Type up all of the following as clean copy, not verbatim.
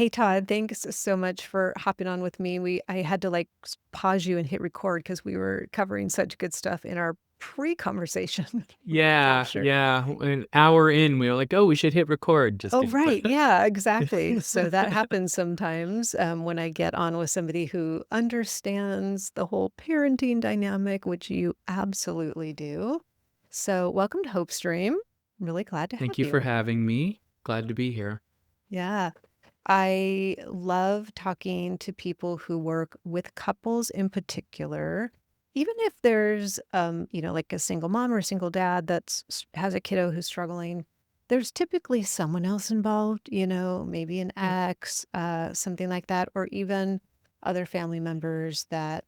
Hey Todd, thanks so much for hopping on with me. I had to pause you and hit record because we were covering such good stuff in our pre-conversation. Yeah, Sure. yeah. An hour in, we were like, "Oh, we should hit record." Just Oh, kidding, but right. Yeah, exactly. So that happens sometimes when I get on with somebody who understands the whole parenting dynamic, which you absolutely do. So welcome to Hope Stream. I'm really glad to have thank you for you. having me. Glad to be here. Yeah. I love talking to people who work with couples in particular, even if there's, like a single mom or a single dad has a kiddo who's struggling. There's typically someone else involved, maybe an Yeah. ex, something like that, or even other family members that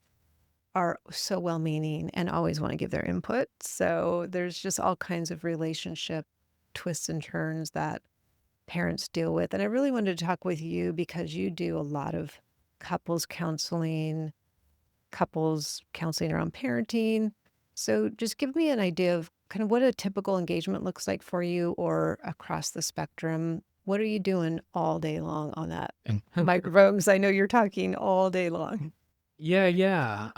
are so well-meaning and always want to give their input. So there's just all kinds of relationship twists and turns that parents deal with. And I really wanted to talk with you because you do a lot of couples counseling around parenting. So just give me an idea of kind of what a typical engagement looks like for you or across the spectrum. What are you doing all day long on that microphone? Because I know you're talking all day long. Yeah, yeah.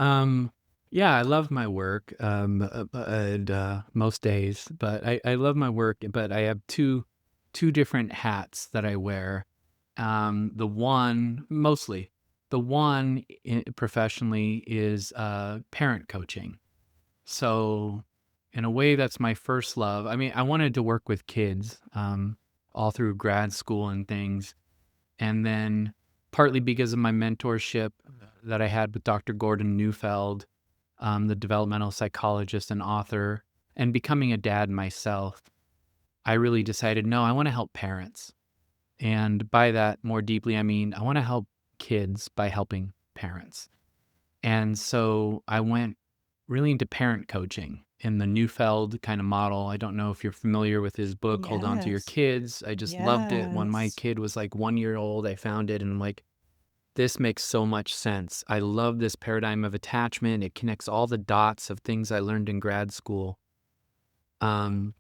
Yeah, I love my work, and, most days, but I love my work, but I have two different hats that I wear. The one professionally is parent coaching. So, in a way, that's my first love. I mean, I wanted to work with kids all through grad school and things. And then, partly because of my mentorship that I had with Dr. Gordon Neufeld, the developmental psychologist and author, and becoming a dad myself, I really decided no, I want to help parents. And by that, more deeply, I mean, I want to help kids by helping parents. And so I went really into parent coaching in the Neufeld kind of model. I don't know if you're familiar with his book, Hold On to Your Yes. Kids. I just loved it. When my Yes. kid was like 1 year old, I found it and I'm like, this makes so much sense. I love this paradigm of attachment. It connects all the dots of things I learned in grad school. Um,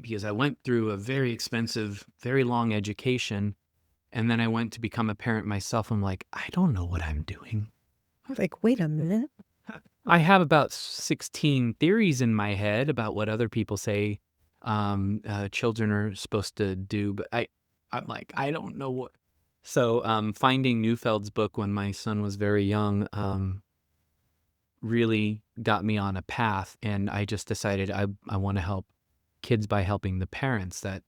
because I went through a very expensive, very long education. And then I went to become a parent myself. I'm like, I don't know what I'm doing. Like, wait a minute. I have about 16 theories in my head about what other people say children are supposed to do, but I'm like, I don't know what. So finding Neufeld's book when my son was very young really got me on a path, and I just decided I want to help kids by helping the parents. That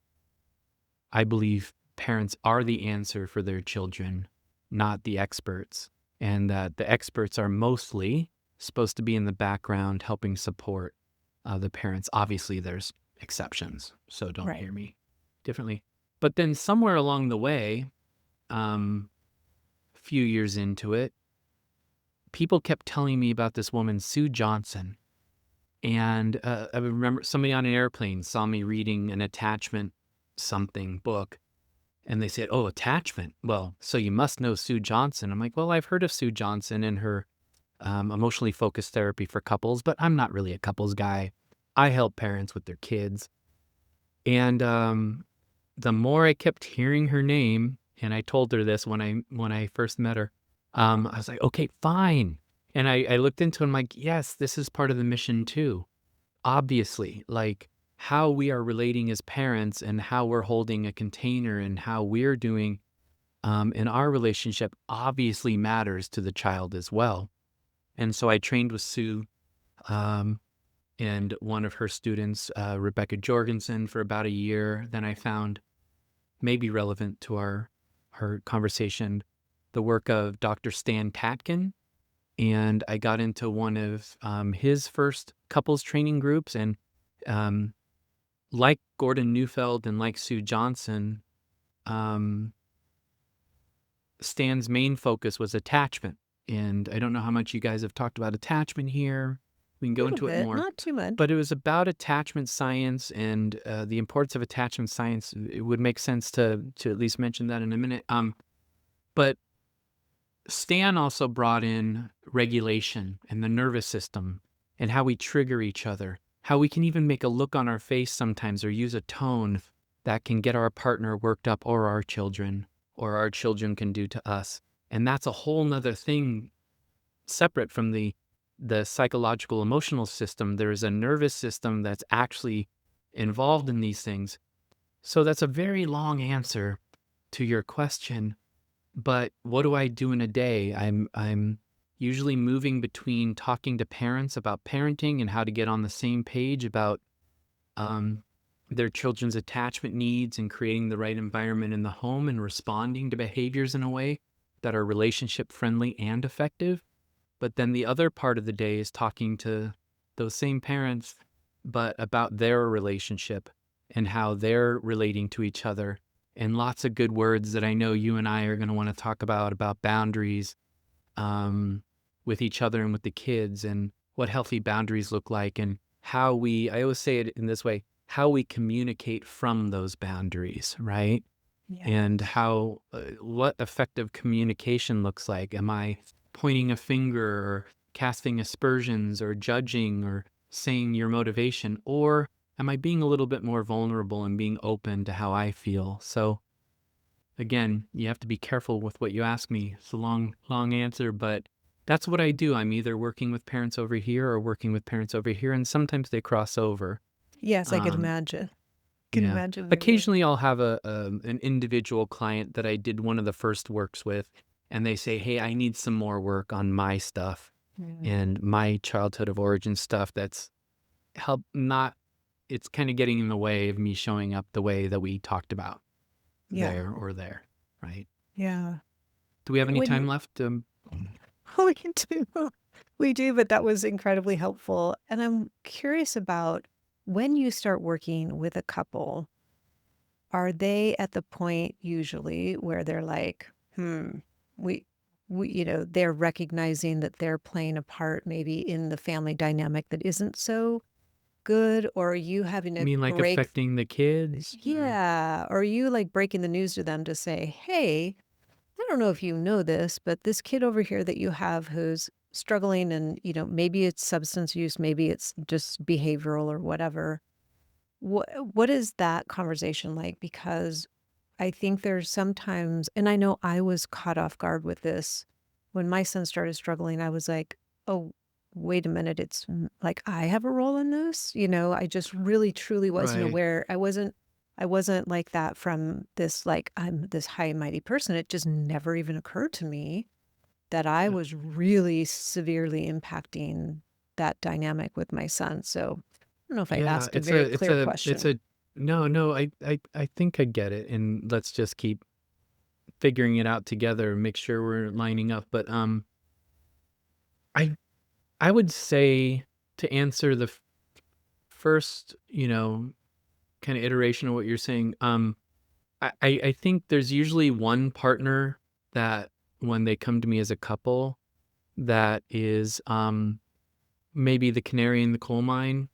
I believe parents are the answer for their children, not the experts, and that the experts are mostly supposed to be in the background helping support the parents. Obviously, there's exceptions, so don't Right. hear me differently. But then somewhere along the way, a few years into it, people kept telling me about this woman, Sue Johnson. And I remember somebody on an airplane saw me reading an attachment something book. And they said, "Oh, attachment. Well, so you must know Sue Johnson." I'm like, "Well, I've heard of Sue Johnson and her emotionally focused therapy for couples, but I'm not really a couples guy. I help parents with their kids." And the more I kept hearing her name, and I told her this when I first met her, I was like, "Okay, fine." And I looked into it. I'm like, "Yes, this is part of the mission too." Obviously, like how we are relating as parents and how we're holding a container and how we're doing in our relationship obviously matters to the child as well. And so I trained with Sue um, and one of her students, Rebecca Jorgensen, for about a year. Then I found maybe relevant to our conversation the work of Dr. Stan Tatkin. And I got into one of his first couples training groups. And um, like Gordon Neufeld and like Sue Johnson, um, Stan's main focus was attachment. And I don't know how much you guys have talked about attachment here. We can A go little into it bit, more. not too much. But it was about attachment science and the importance of attachment science. It would make sense to at least mention that in a minute. But Stan also brought in regulation and the nervous system and how we trigger each other, how we can even make a look on our face sometimes or use a tone that can get our partner worked up or our children, or our children can do to us. And that's a whole nother thing separate from the psychological emotional system. There is a nervous system that's actually involved in these things. So that's a very long answer to your question. But what do I do in a day? I'm usually moving between talking to parents about parenting and how to get on the same page about um, their children's attachment needs and creating the right environment in the home and responding to behaviors in a way that are relationship friendly and effective. But then the other part of the day is talking to those same parents, but about their relationship and how they're relating to each other. And lots of good words that I know you and I are going to want to talk about boundaries with each other and with the kids, and what healthy boundaries look like, and how I always say it in this way, how we communicate from those boundaries, right? Yeah. And how, what effective communication looks like. Am I pointing a finger or casting aspersions or judging or saying your motivation? Or am I being a little bit more vulnerable and being open to how I feel? So again, you have to be careful with what you ask me. It's a long, long answer, but that's what I do. I'm either working with parents over here or working with parents over here, and sometimes they cross over. Yes, I can Um, imagine. Can yeah. imagine they would. Occasionally I'll have an individual client that I did one of the first works with, and they say, "Hey, I need some more work on my stuff Mm. and my childhood of origin stuff that's help not it's kind of getting in the way of me showing up the way that we talked about Yeah. there, right?" Yeah. Do we have any When time you left? we do. We do, but that was incredibly helpful. And I'm curious about when you start working with a couple, are they at the point usually where they're like, we, they're recognizing that they're playing a part maybe in the family dynamic that isn't so good, or are you having You to mean like break? affecting the kids? Yeah. Or are you like breaking the news to them to say, hey, I don't know if you know this, but this kid over here that you have who's struggling and, maybe it's substance use, maybe it's just behavioral or whatever. What is that conversation like? Because I think there's sometimes, and I know I was caught off guard with this when my son started struggling. I was like, oh, wait a minute, like I have a role in this. I just really truly wasn't Right. aware. I wasn't like that from this, like I'm this high and mighty person. It just never even occurred to me that I Yeah. was really severely impacting that dynamic with my son. So I don't know if I Yeah, asked a very clear it's question. a no, I think I get it, and let's just keep figuring it out together and make sure we're lining up. But I I would say, to answer the first, kind of iteration of what you're saying, I think there's usually one partner that when they come to me as a couple that is maybe the canary in the coal mine,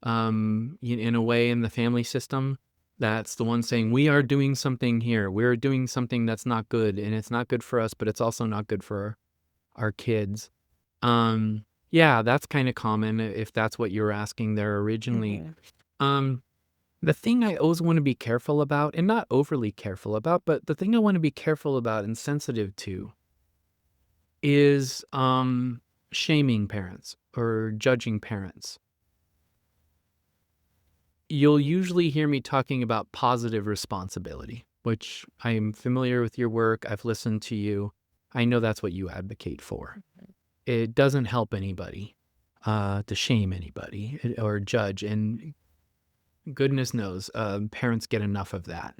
in a way, in the family system. That's the one saying, "We are doing something here. We're doing something that's not good, and it's not good for us, but it's also not good for our kids." Yeah, that's kind of common if that's what you were asking there originally. Hmm. Um, the thing I always want to be careful about, and not overly careful about, but the thing I want to be careful about and sensitive to is shaming parents or judging parents. You'll usually hear me talking about positive responsibility, which I am familiar with your work. I've listened to you. I know that's what you advocate for. It doesn't help anybody to shame anybody or judge. And goodness knows, parents get enough of that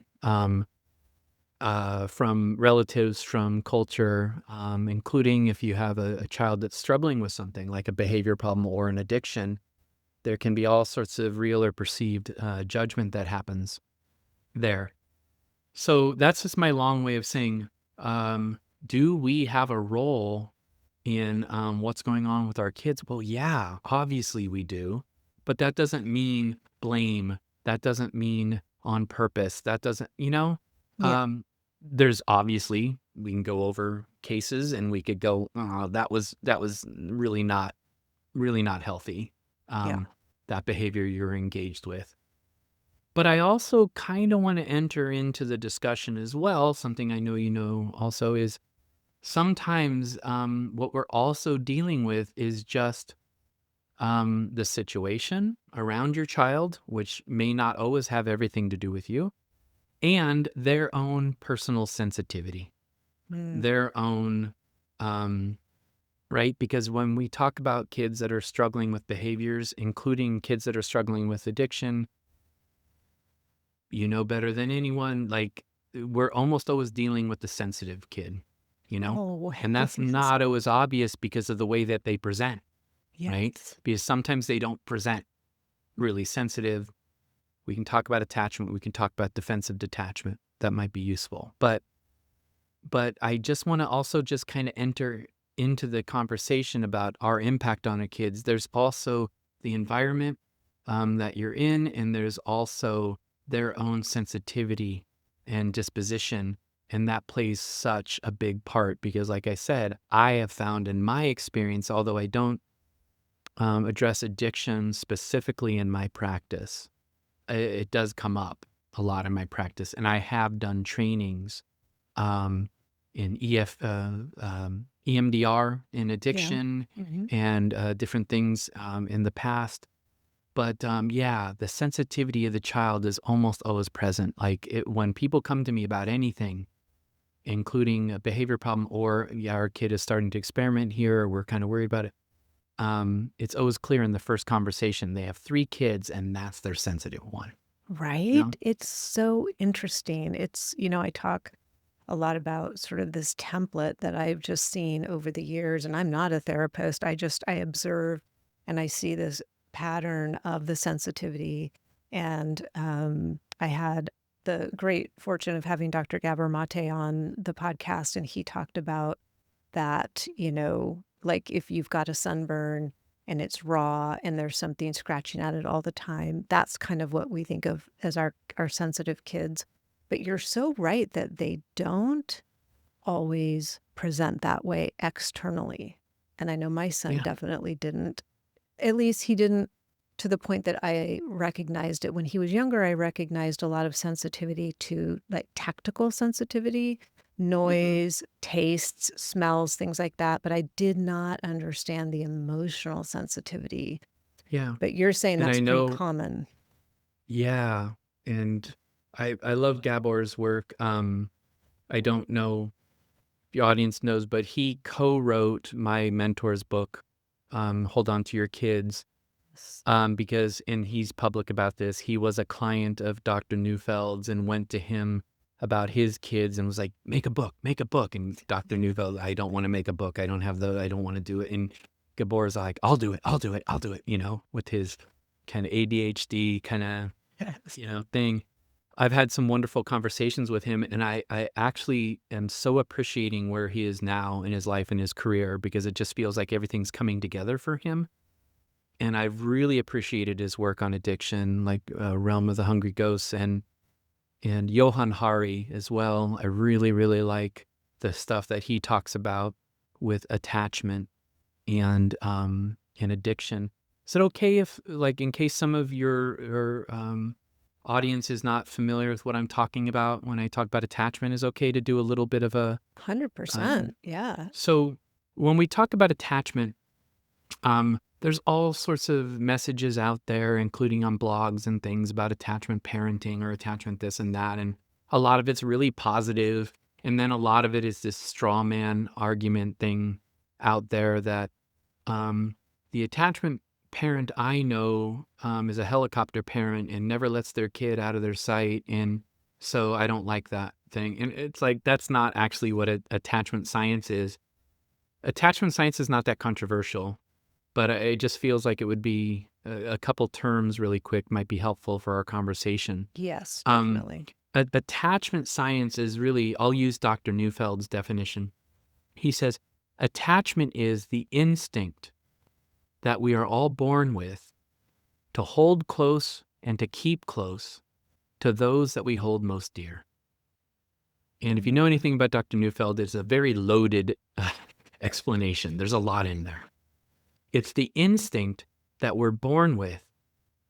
from relatives, from culture, including if you have a child that's struggling with something like a behavior problem or an addiction. There can be all sorts of real or perceived judgment that happens there. So that's just my long way of saying, do we have a role in what's going on with our kids? Well, yeah, obviously we do. But that doesn't mean blame. That doesn't mean on purpose. That doesn't, Yeah. um, there's obviously, we can go over cases and we could go, oh, that was really not healthy. Yeah. That behavior you're engaged with. But I also kind of want to enter into the discussion as well. Something I know you know also is sometimes what we're also dealing with is just the situation around your child, which may not always have everything to do with you, and their own personal sensitivity, Mm. their own, right? Because when we talk about kids that are struggling with behaviors, including kids that are struggling with addiction, you know better than anyone, like we're almost always dealing with the sensitive kid, you know? Oh, And that's yes. not always obvious because of the way that they present, right? Yes. Because sometimes they don't present really sensitive. We can talk about attachment. We can talk about defensive detachment. That might be useful. But I just want to also just kind of enter into the conversation about our impact on our kids. There's also the environment that you're in, and there's also their own sensitivity and disposition. And that plays such a big part because, like I said, I have found in my experience, although I don't address addiction specifically in my practice, it does come up a lot in my practice. And I have done trainings um, in EMDR in Yeah. addiction Mhm. and different things in the past. But yeah, the sensitivity of the child is almost always present. Like when people come to me about anything, including a behavior problem or yeah, our kid is starting to experiment here, or we're kind of worried about it. It's always clear in the first conversation they have 3 kids and that's their sensitive one. You Right? know? It's so interesting. I talk a lot about sort of this template that I've just seen over the years, and I'm not a therapist. I observe and I see this pattern of the sensitivity. And I had the great fortune of having Dr. Gabor Mate on the podcast, and he talked about that, like if you've got a sunburn and it's raw and there's something scratching at it all the time, that's kind of what we think of as our sensitive kids. But you're so right that they don't always present that way externally. And I know my son Yeah. definitely didn't. At least he didn't to the point that I recognized it. When he was younger, I recognized a lot of sensitivity to like tactical sensitivity, Hmm. noise, tastes, smells, things like that. But I did not understand the emotional sensitivity. Yeah. But you're saying And that's I pretty know, common. yeah. And I love Gabor's work. I don't know if the audience knows, but he co-wrote my mentor's book, Hold On to Your Kids. S- Because, and he's public about this, he was a client of Dr. Neufeld's and went to him about his kids and was like, make a book, make a book. And Dr. Neufeld, I don't want to make a book. I don't want to do it. And Gabor's like, I'll do it, I'll do it, I'll do it, with his kind of ADHD kind of, Yes. thing. I've had some wonderful conversations with him, and I actually am so appreciating where he is now in his life and his career because it just feels like everything's coming together for him. And I've really appreciated his work on addiction, like Realm of the Hungry Ghosts and Johann Hari as well. I really, really like the stuff that he talks about with attachment and addiction. Is it okay if, like, in case some of your audience is not familiar with what I'm talking about when I talk about attachment, is okay to do a little bit of a 100%. Yeah. so when we talk about attachment, there's all sorts of messages out there, including on blogs and things about attachment parenting or attachment this and that. And a lot of it's really positive, and then a lot of it is this straw man argument thing out there that um, the attachment parent I know is a helicopter parent and never lets their kid out of their sight. And so I don't like that thing. And it's like, that's not actually what attachment science is. Attachment science is not that controversial, but it just feels like it would be a couple terms really quick might be helpful for our conversation. Yes, Um, definitely. attachment science is really, I'll use Dr. Neufeld's definition. He says, attachment is the instinct that we are all born with to hold close and to keep close to those that we hold most dear. And if you know anything about Dr. Neufeld, it's a very loaded explanation. There's a lot in there. It's the instinct that we're born with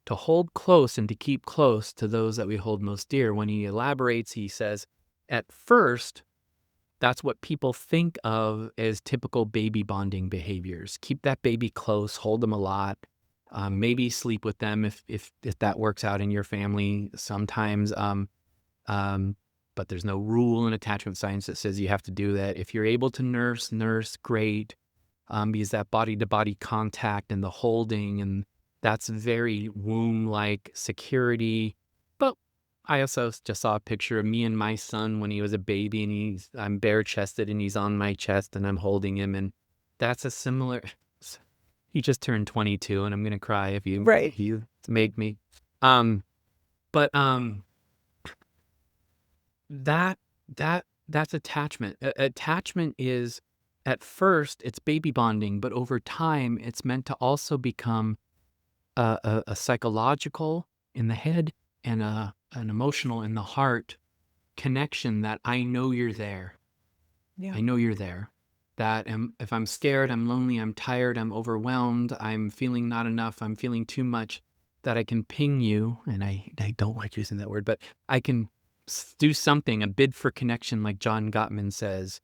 to hold close and to keep close to those that we hold most dear. When he elaborates, he says, at first, that's what people think of as typical baby bonding behaviors. Keep that baby close, hold them a lot, maybe sleep with them if that works out in your family sometimes. Um, but there's no rule in attachment science that says you have to do that. If you're able to nurse, great. Because that body-to-body contact and the holding, and that's very womb-like security. But I also just saw a picture of me and my son when he was a baby, and I'm bare-chested, and he's on my chest, and I'm holding him, and that's a similar. He just turned 22, and I'm gonna cry if Right. you make me. Um, but that that's attachment. Attachment is, at first, it's baby bonding, but over time, it's meant to also become a psychological in the head and an emotional in the heart connection that I know you're there. Yeah. I know you're there. If I'm scared, I'm lonely, I'm tired, I'm overwhelmed, I'm feeling not enough, I'm feeling too much, that I can ping you, and I don't like using that word, but I can do something, a bid for connection, like John Gottman says,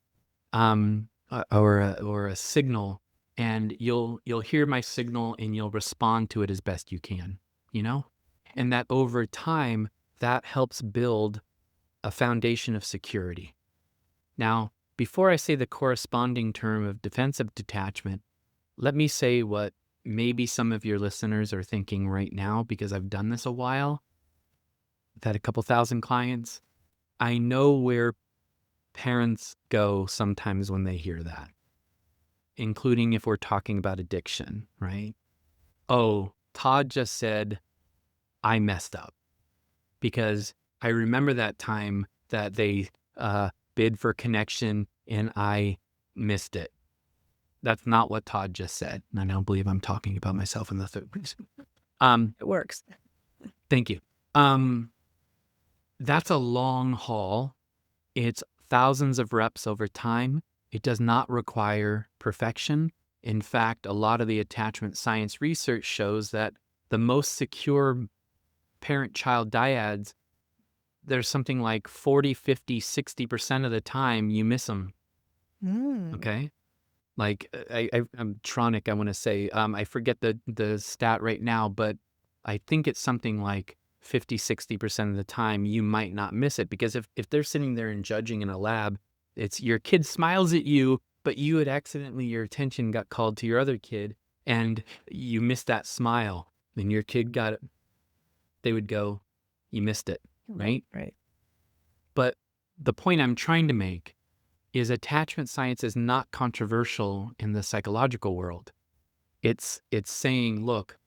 or a signal, and you'll hear my signal and you'll respond to it as best you can, you know? And that over time, that helps build a foundation of security. Now, before I say the corresponding term of defensive detachment, let me say what maybe some of your listeners are thinking right now, because I've done this a while. I've had a couple thousand clients. I know where parents go sometimes when they hear that, including if we're talking about addiction, right? Oh, Todd just said, I messed up, because I remember that time that they bid for connection and I missed it. That's not what Todd just said. And I don't believe I'm talking about myself in the third person. It works. Thank you. That's a long haul. It's thousands of reps over time. It does not require perfection. In fact, a lot of the attachment science research shows that the most secure parent-child dyads, there's something like 40, 50, 60% of the time you miss them, Mm. okay? Like, I'm tronic, I want to say. I forget the stat right now, but I think it's something like 50, 60% of the time you might not miss it. Because if they're sitting there and judging in a lab, it's your kid smiles at you, but you had accidentally, your attention got called to your other kid, and you missed that smile. Then your kid got it. They would go, you missed it, right? Right. But the point I'm trying to make is attachment science is not controversial in the psychological world. It's saying, look,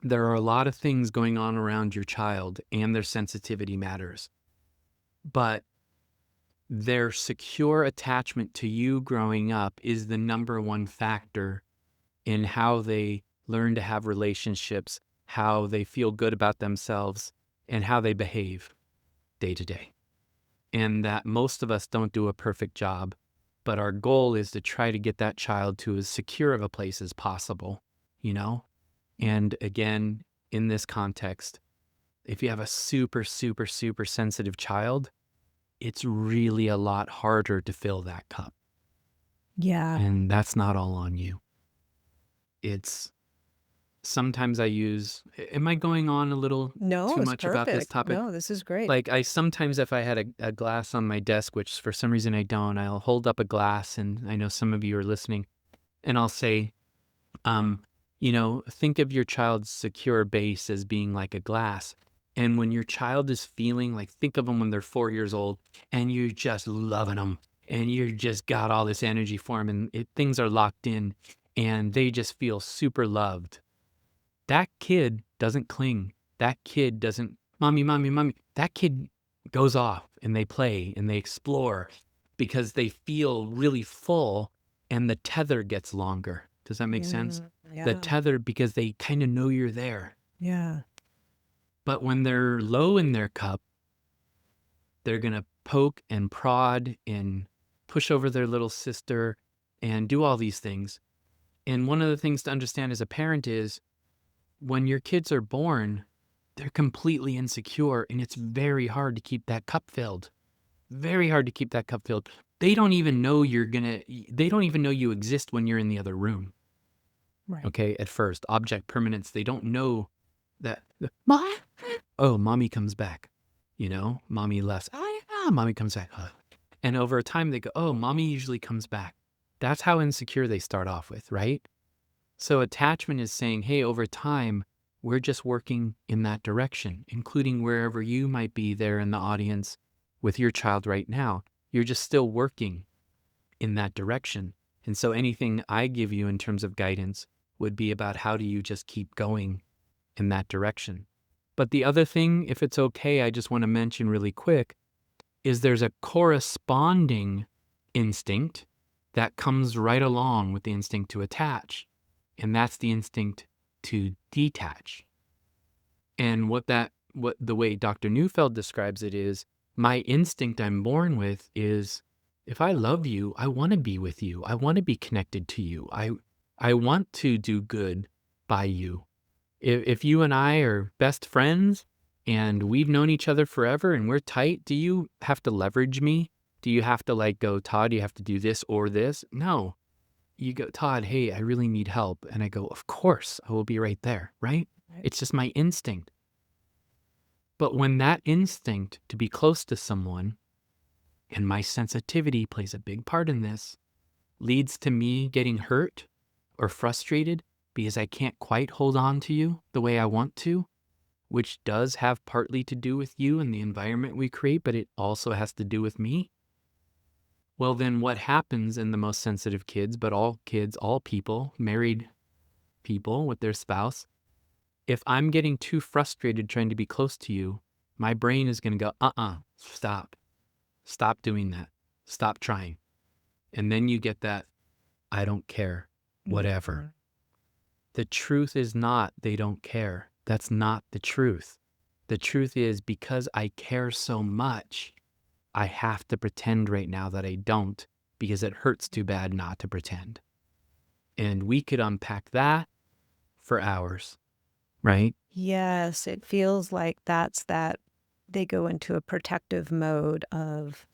there are a lot of things going on around your child and their sensitivity matters, but their secure attachment to you growing up is the number one factor in how they learn to have relationships, how they feel good about themselves, and how they behave day to day. And that most of us don't do a perfect job, but our goal is to try to get that child to as secure of a place as possible, you know? And again, in this context, if you have a super, super, super sensitive child, it's really a lot harder to fill that cup. Yeah. And that's not all on you. It's sometimes I use, am I going on a little No, too it's much about this perfect. topic? No, this is great. Like, I sometimes, if I had a glass on my desk, which for some reason I don't, I'll hold up a glass, and I know some of you are listening, and I'll say, um, think of your child's secure base as being like a glass. And when your child is feeling like, think of them when they're 4 years old, and you're just loving them, and you just got all this energy for them, and things are locked in, and they just feel super loved. That kid doesn't cling. That kid doesn't, mommy, mommy, mommy. That kid goes off and they play and they explore because they feel really full, and the tether gets longer. Does that make sense? The Yeah. tether, because they kind of know you're there. Yeah. But when they're low in their cup, they're going to poke and prod and push over their little sister and do all these things. And one of the things to understand as a parent is when your kids are born, they're completely insecure, and it's very hard to keep that cup filled. Very hard to keep that cup filled. They don't even know they don't even know you exist when you're in the other room. Right. Okay, at first, object permanence, they don't know that, "Mom, oh, mommy comes back." Mommy left. "Oh, yeah, mommy comes back." And over time, they go, "Oh, mommy usually comes back." That's how insecure they start off with, right? So attachment is saying, hey, over time, we're just working in that direction, including wherever you might be there in the audience with your child right now. You're just still working in that direction. And so anything I give you in terms of guidance would be about how do you just keep going in that direction. But the other thing, if it's okay, I just want to mention really quick, is there's a corresponding instinct that comes right along with the instinct to attach. And that's the instinct to detach. And what the way Dr. Neufeld describes it is, my instinct I'm born with is, if I love you, I want to be with you. I want to be connected to you. I want to do good by you. If you and I are best friends and we've known each other forever and we're tight, do you have to leverage me? Do you have to like go, Todd, you have to do this or this? No. You go, Todd, hey, I really need help. And I go, of course, I will be right there, right? Right. It's just my instinct. But when that instinct to be close to someone, and my sensitivity plays a big part in this, leads to me getting hurt or frustrated because I can't quite hold on to you the way I want to, which does have partly to do with you and the environment we create, but it also has to do with me. Well, then what happens in the most sensitive kids, but all kids, all people, married people with their spouse, if I'm getting too frustrated trying to be close to you, my brain is going to go, stop. Stop doing that. Stop trying. And then you get that, I don't care, whatever. Mhm. The truth is not they don't care. That's not the truth. The truth is, because I care so much, I have to pretend right now that I don't, because it hurts too bad not to pretend. And we could unpack that for hours, right? Yes, it feels like that's that they go into a protective mode of,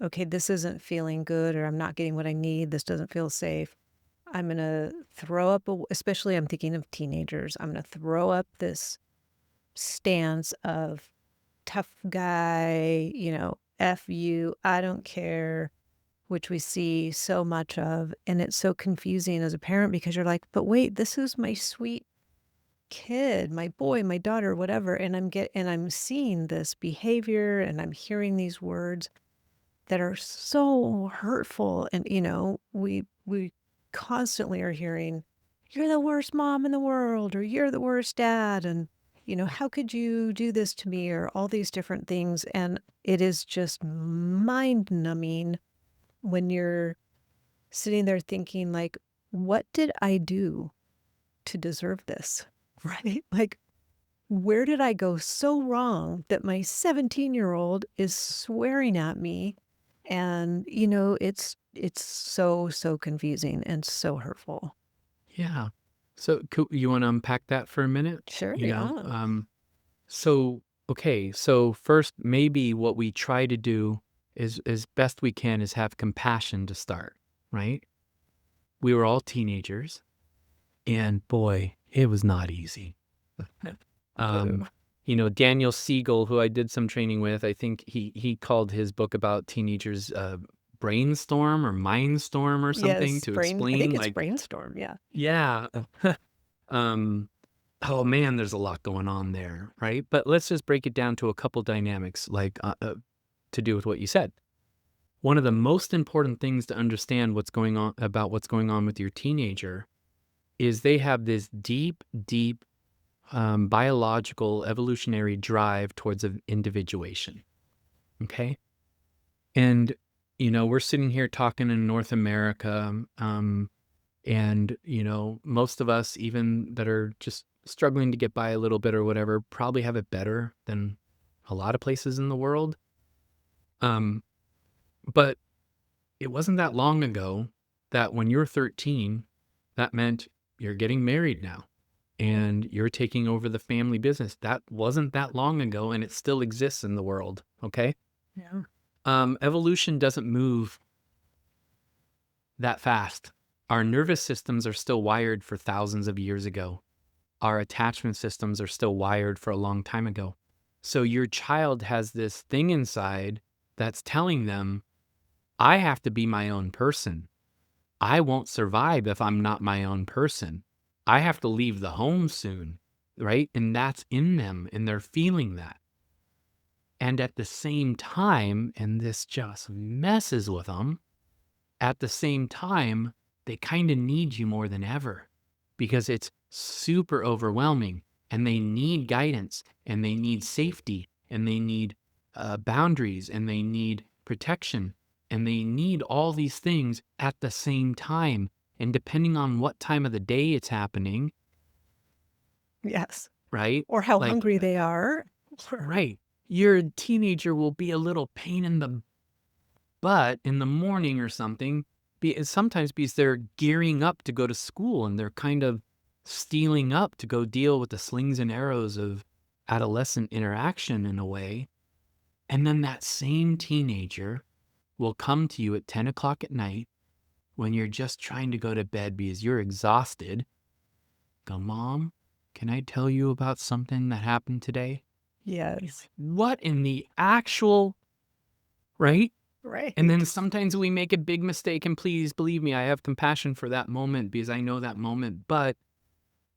okay, this isn't feeling good, or I'm not getting what I need. This doesn't feel safe. I'm going to throw up, especially I'm thinking of teenagers. I'm going to throw up this stance of tough guy, F you, I don't care, which we see so much of. And it's so confusing as a parent because you're like, but wait, this is my sweet kid, my boy, my daughter, whatever. And I'm seeing this behavior and I'm hearing these words that are so hurtful. And, we constantly are hearing, you're the worst mom in the world, or you're the worst dad. And, how could you do this to me? Or all these different things. And it is just mind numbing when you're sitting there thinking, like, what did I do to deserve this? Right? Like, where did I go so wrong that my 17-year-old is swearing at me? And, it's so, so confusing and so hurtful. Yeah. So you want to unpack that for a minute? Sure, You know, yeah. so, okay. So first, maybe what we try to do is as best we can is have compassion to start, right? We were all teenagers and boy, it was not easy. Um, True. Daniel Siegel, who I did some training with, I think he called his book about teenagers, brainstorm or mindstorm or something Yes, to I think explain it's like, brainstorm, yeah. yeah. Um, oh man, there's a lot going on there, right? But let's just break it down to a couple dynamics, like to do with what you said. One of the most important things to understand what's going on with your teenager is they have this deep, deep biological evolutionary drive towards individuation. Okay. And, we're sitting here talking in North America. And, most of us, even that are just struggling to get by a little bit or whatever, probably have it better than a lot of places in the world. Um, but it wasn't that long ago that when you're 13, that meant you're getting married now. and you're taking over the family business. That wasn't that long ago, and it still exists in the world, okay? Yeah. Evolution doesn't move that fast. Our nervous systems are still wired for thousands of years ago. Our attachment systems are still wired for a long time ago. So your child has this thing inside that's telling them, I have to be my own person. I won't survive if I'm not my own person. I have to leave the home soon, right? And that's in them, and they're feeling that. And at the same time, and this just messes with them, at the same time, they kind of need you more than ever because it's super overwhelming, and they need guidance, and they need safety, and they need boundaries, and they need protection, and they need all these things at the same time. And depending on what time of the day it's happening, Yes. right? Or how Like, hungry they are. right. Your teenager will be a little pain in the butt in the morning or something, sometimes because they're gearing up to go to school and they're kind of steeling up to go deal with the slings and arrows of adolescent interaction in a way. And then that same teenager will come to you at 10 o'clock at night when you're just trying to go to bed because you're exhausted. Go, Mom, can I tell you about something that happened today? Yes. What in the actual, right? Right. And then sometimes we make a big mistake, and please believe me, I have compassion for that moment because I know that moment. But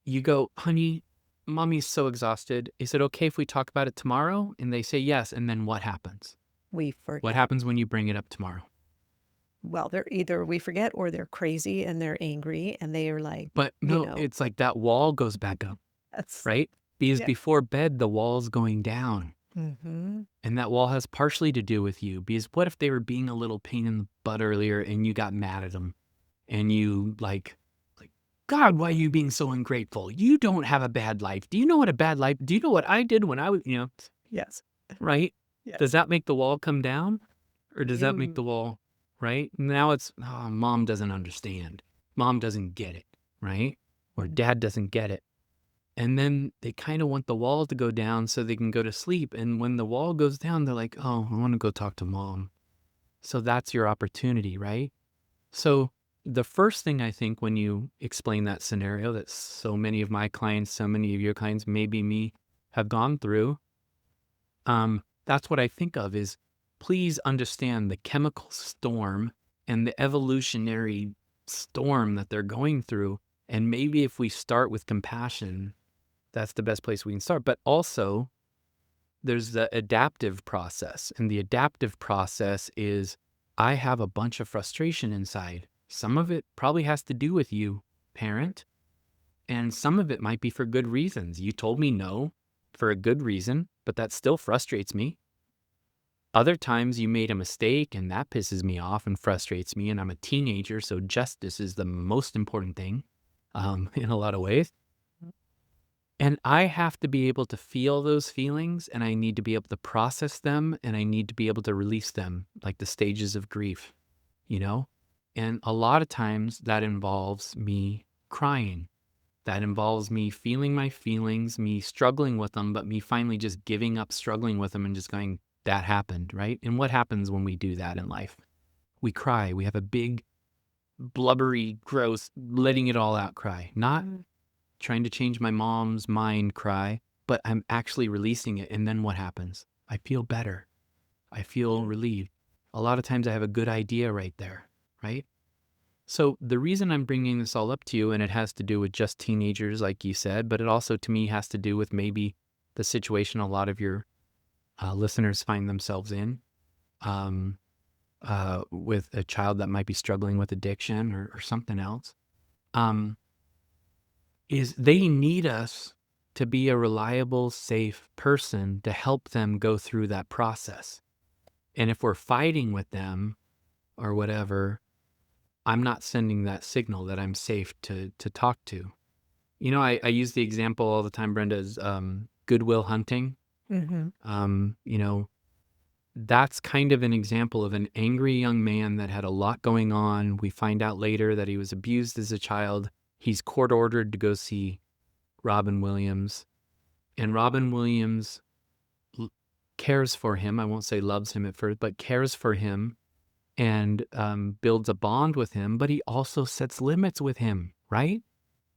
you go, honey, mommy's so exhausted. Is it okay if we talk about it tomorrow? And they say yes. And then what happens? We What forget. happens when you bring it up tomorrow? Well, they're either we forget or they're crazy and they're angry and they are like, But you no, know, it's like that wall goes back up, that's, right? Because yeah. before bed, the wall's going down. Mm-hmm. And that wall has partially to do with you. Because what if they were being a little pain in the butt earlier and you got mad at them and you like, God, why are you being so ungrateful? You don't have a bad life. Do you know what a bad life? Do you know what I did when I was, Yes. right? Does Yes. that make the wall come down, or does that make Mm, the wall, right? Now it's, oh, mom doesn't understand. Mom doesn't get it, right? Or mm. dad doesn't get it. And then they kind of want the wall to go down so they can go to sleep. And when the wall goes down, they're like, oh, I want to go talk to mom. So that's your opportunity, right? So the first thing I think when you explain that scenario that so many of my clients, so many of your clients, maybe me, have gone through, that's what I think of is please understand the chemical storm and the evolutionary storm that they're going through. And maybe if we start with compassion, that's the best place we can start. But also, there's the adaptive process. And the adaptive process is I have a bunch of frustration inside. Some of it probably has to do with you, parent, and some of it might be for good reasons. You told me no for a good reason, but that still frustrates me. Other times you made a mistake and that pisses me off and frustrates me. And I'm a teenager, so justice is the most important thing in a lot of ways. And I have to be able to feel those feelings, and I need to be able to process them, and I need to be able to release them, like the stages of grief, you know? And a lot of times that involves me crying. That involves me feeling my feelings, me struggling with them, but me finally just giving up struggling with them and just going, that happened, right? And what happens when we do that in life? We cry. We have a big, blubbery, gross, letting it all out cry. Not trying to change my mom's mind cry, but I'm actually releasing it. And then what happens? I feel better. I feel relieved. A lot of times I have a good idea right there, right? So the reason I'm bringing this all up to you, and it has to do with just teenagers, like you said, but it also to me has to do with maybe the situation a lot of your listeners find themselves in, um, with a child that might be struggling with addiction or something else, um, is they need us to be a reliable, safe person to help them go through that process. And if we're fighting with them or whatever, I'm not sending that signal that I'm safe to talk to. I use the example all the time, Brenda, is Goodwill Hunting. Mm-hmm. You know, that's kind of an example of an angry young man that had a lot going on. We find out later that he was abused as a child. He's court ordered to go see Robin Williams, and Robin Williams cares for him. I won't say loves him at first, but cares for him and builds a bond with him, but he also sets limits with him, right?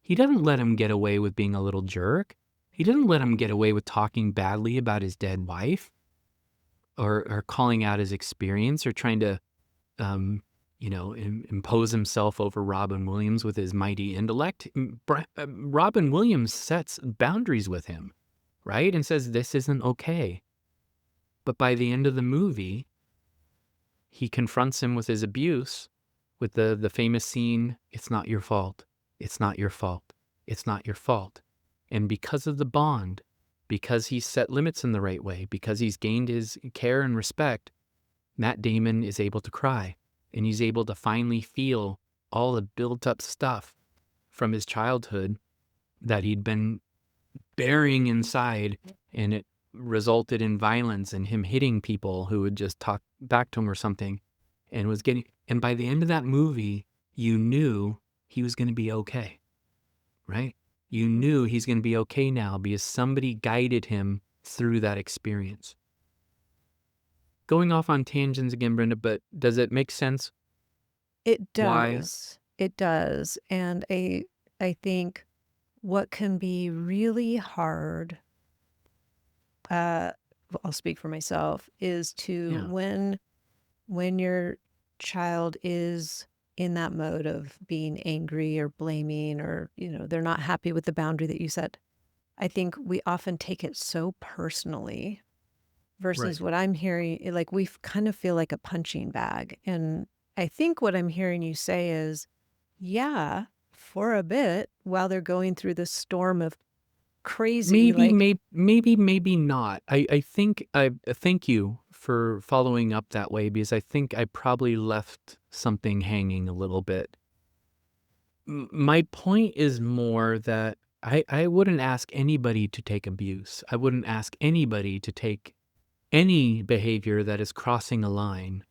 He doesn't let him get away with being a little jerk. He doesn't let him get away with talking badly about his dead wife or calling out his experience or trying to, impose himself over Robin Williams with his mighty intellect. Robin Williams sets boundaries with him, right? And says, this isn't okay. But by the end of the movie, he confronts him with his abuse with the famous scene, it's not your fault. It's not your fault. It's not your fault. And because of the bond, because he's set limits in the right way, because he's gained his care and respect, Matt Damon is able to cry. And he's able to finally feel all the built up stuff from his childhood that he'd been burying inside, and it resulted in violence and him hitting people who would just talk back to him or something, and by the end of that movie, you knew he was going to be okay, right? You knew he's going to be okay now because somebody guided him through that experience. Going off on tangents again, Brenda, but does it make sense? It Why? does. It does. And I think what can be really hard, I'll speak for myself, is to Yeah, when your child is in that mode of being angry or blaming, or, they're not happy with the boundary that you set. I think we often take it so personally versus right. what I'm hearing, like kind of feel like a punching bag. And I think what I'm hearing you say is, yeah, for a bit while they're going through this storm of crazy, Maybe, like, maybe not. I think I thank you for following up that way because I think I probably left something hanging a little bit. My point is more that I wouldn't ask anybody to take abuse. I wouldn't ask anybody to take any behavior that is crossing a line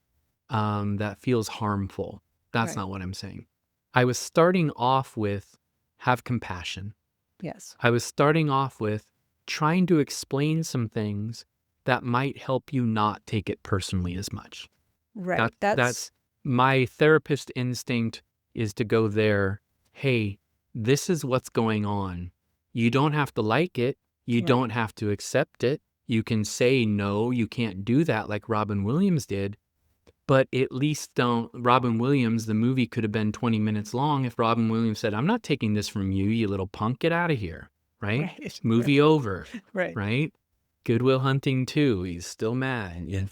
that feels harmful. That's right. not what I'm saying. I was starting off with have compassion. Yes. I was starting off with trying to explain some things that might help you not take it personally as much. Right. That's my therapist instinct is to go there. Hey, this is what's going on. You don't have to like it. You Right. don't have to accept it. You can say, no, you can't do that like Robin Williams did. But at least don't. Robin Williams, the movie could have been 20 minutes long if Robin Williams said, I'm not taking this from you, you little punk, get out of here. Right? Right. Movie over. Right. Right? Good Will Hunting 2. He's still mad. Yeah.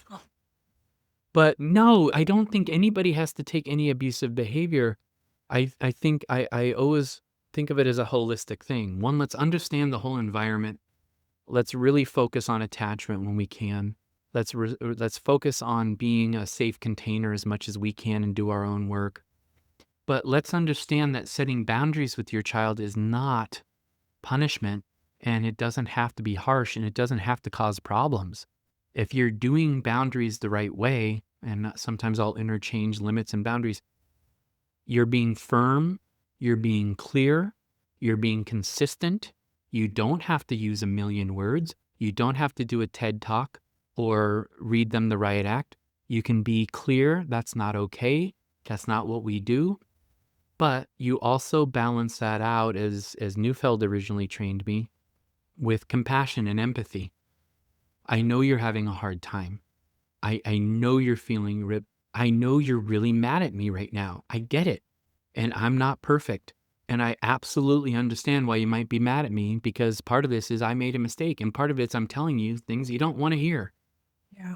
But no, I don't think anybody has to take any abusive behavior. I think I always think of it as a holistic thing. One, let's understand the whole environment. Let's really focus on attachment when we can. Let's focus on being a safe container as much as we can and do our own work. But let's understand that setting boundaries with your child is not punishment, and it doesn't have to be harsh, and it doesn't have to cause problems. If you're doing boundaries the right way, and sometimes I'll interchange limits and boundaries, you're being firm, you're being clear, you're being consistent. You don't have to use a million words. You don't have to do a TED talk or read them the riot act. You can be clear, that's not okay. That's not what we do. But you also balance that out, as Neufeld originally trained me, with compassion and empathy. I know you're having a hard time. I know you're feeling ripped. I know you're really mad at me right now. I get it. And I'm not perfect. And I absolutely understand why you might be mad at me, because part of this is I made a mistake. And part of it's I'm telling you things you don't want to hear. Yeah.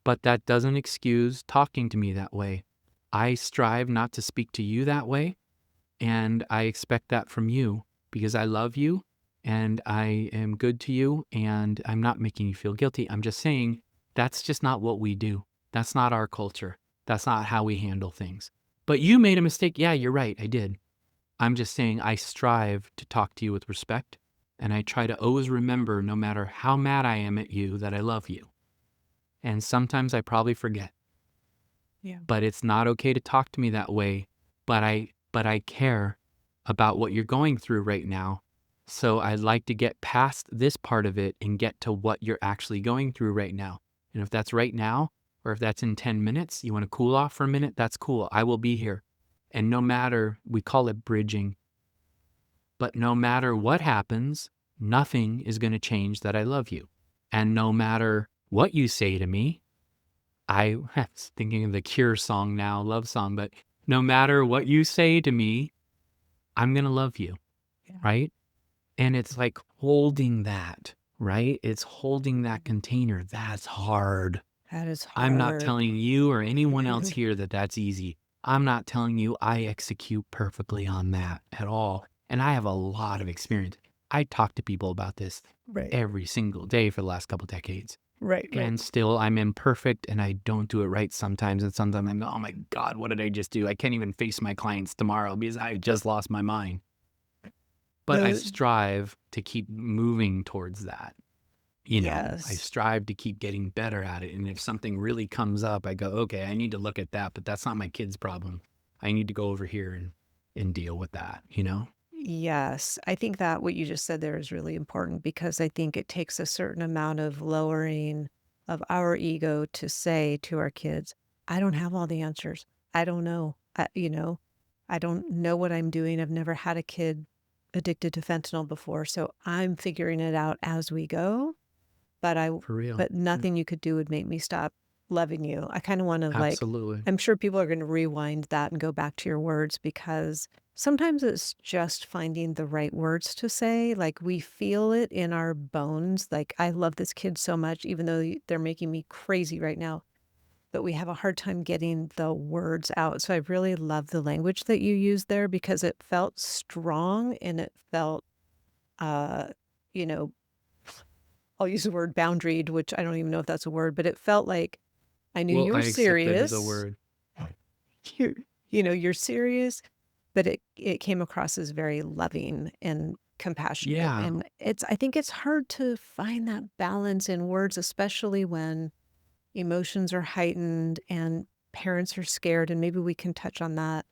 But that doesn't excuse talking to me that way. I strive not to speak to you that way. And I expect that from you because I love you and I am good to you. And I'm not making you feel guilty. I'm just saying that's just not what we do. That's not our culture. That's not how we handle things. But you made a mistake. Yeah, you're right. I did. I'm just saying I strive to talk to you with respect. And I try to always remember, no matter how mad I am at you, that I love you. And sometimes I probably forget. Yeah. But it's not okay to talk to me that way. But I care about what you're going through right now. So I'd like to get past this part of it and get to what you're actually going through right now. And if that's right now, or if that's in 10 minutes, you want to cool off for a minute, that's cool. I will be here. And no matter, we call it bridging, but no matter what happens, nothing is going to change that I love you. And no matter what you say to me, I was thinking of the Cure song now, love song, but no matter what you say to me, I'm going to love you, Yeah. right? And it's like holding that, right? It's holding that container. That's hard. That is I'm not hard. telling you or anyone else here that that's easy. I'm not telling you I execute perfectly on that at all. And I have a lot of experience. I talk to people about this Right. every single day for the last couple decades. Right. Right. And still I'm imperfect and I don't do it right sometimes. And sometimes I'm, oh my God, what did I just do? I can't even face my clients tomorrow because I just lost my mind. But I The strive to keep moving towards that. You know, I Yes. strive to keep getting better at it. And if something really comes up, I go, okay, I need to look at that, but that's not my kid's problem. I need to go over here and deal with that, you know? Yes. I think that what you just said there is really important because I think it takes a certain amount of lowering of our ego to say to our kids, I don't have all the answers. I don't know. I don't know what I'm doing. I've never had a kid addicted to fentanyl before, so I'm figuring it out as we go. But I For real. but nothing you could do would make me stop loving you. I kind of want to Absolutely. I'm sure people are going to rewind that and go back to your words because sometimes it's just finding the right words to say. Like we feel it in our bones. Like I love this kid so much, even though they're making me crazy right now, but we have a hard time getting the words out. So I really love the language that you used there because it felt strong and it felt, uh, you know, I'll use the word boundaried, which I don't even know if that's a word, but it felt like I knew Well, you I were accept that as a serious. word. You're, you're serious, but it came across as very loving and compassionate. Yeah. And I think it's hard to find that balance in words, especially when emotions are heightened and parents are scared. And maybe we can touch on that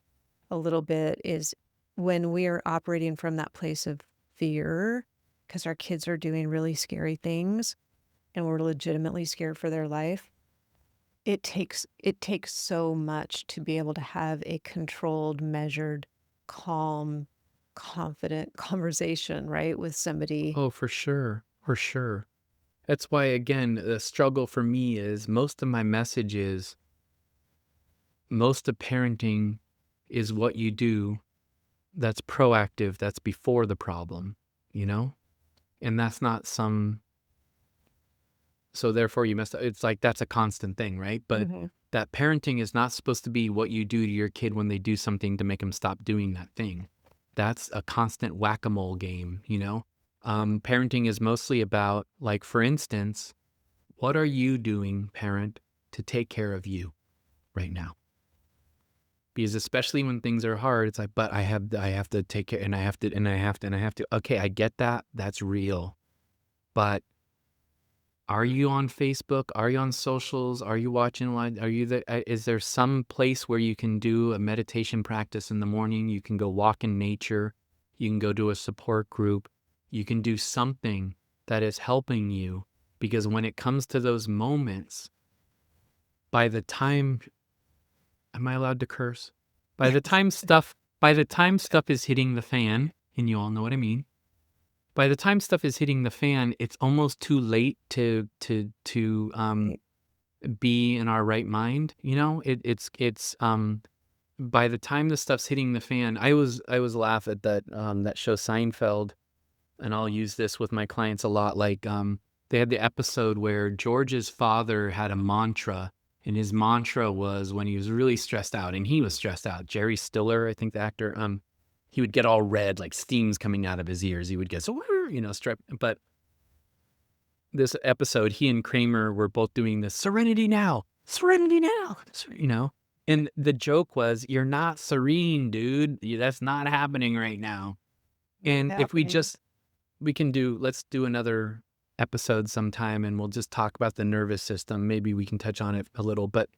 a little bit is when we are operating from that place of fear because our kids are doing really scary things and we're legitimately scared for their life. It takes so much to be able to have a controlled, measured, calm, confident conversation, right, with somebody. Oh, for sure. For sure. That's why, again, the struggle for me is most of my message is most of parenting is what you do that's proactive, that's before the problem, you know? And that's not some, so therefore you messed up. It's like that's a constant thing, right? But Mhm. that parenting is not supposed to be what you do to your kid when they do something to make them stop doing that thing. That's a constant whack-a-mole game, you know? Parenting is mostly about, like, for instance, what are you doing, parent, to take care of you right now? Because especially when things are hard, it's like, but I have to take care and I have to, and I have to, and I have to. Okay, I get that. That's real. But are you on Facebook? Are you on socials? Are you watching live? Are you the, is there some place where you can do a meditation practice in the morning? You can go walk in nature. You can go to a support group. You can do something that is helping you because when it comes to those moments, by the time, am I allowed to curse? By the Yes. time stuff, by the time stuff is hitting the fan, and you all know what I mean, by the time stuff is hitting the fan, it's almost too late to Right. be in our right mind. You know, it's by the time the stuff's hitting the fan, I was laugh at that show Seinfeld, and I'll use this with my clients a lot. Like they had the episode where George's father had a mantra, and his mantra was when he was really stressed out, and he was stressed out. Jerry Stiller, I think the actor, he would get all red, like steam's coming out of his ears. He would get so, you know, strep. But this episode, he and Kramer were both doing this serenity now, you know. And the joke was, "You're not serene, dude. That's not happening right now." Not And if we happening. just let's do another episode sometime and we'll just talk about the nervous system. Maybe we can touch on it a little, but